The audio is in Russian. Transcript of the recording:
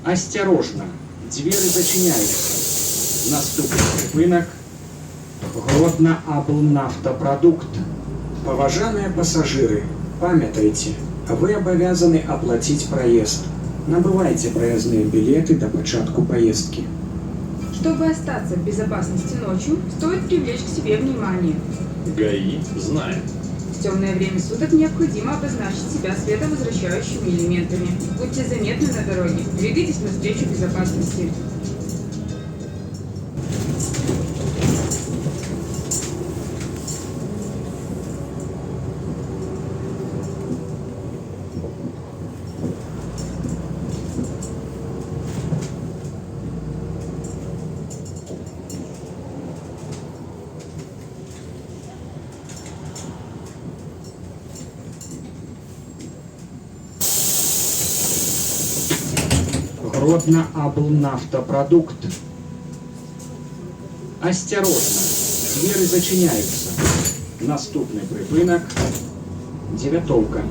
Осторожно, двери зачиняются. Наступный припынок. Гродно Аблнафтопродукт. Поважаныя пассажиры, памятайте, вы обязаны оплатить проезд. Набывайте проездные билеты до початку поездки. Чтобы остаться в безопасности ночью, стоит привлечь к себе внимание. ГАИ знает. В темное время суток необходимо обозначить себя световозвращающими элементами. Будьте заметны на дороге, двигайтесь навстречу безопасности. Гродно Аблнафтопродукт. Осторожно, двери зачиняются. Наступный припынок. Девятовка.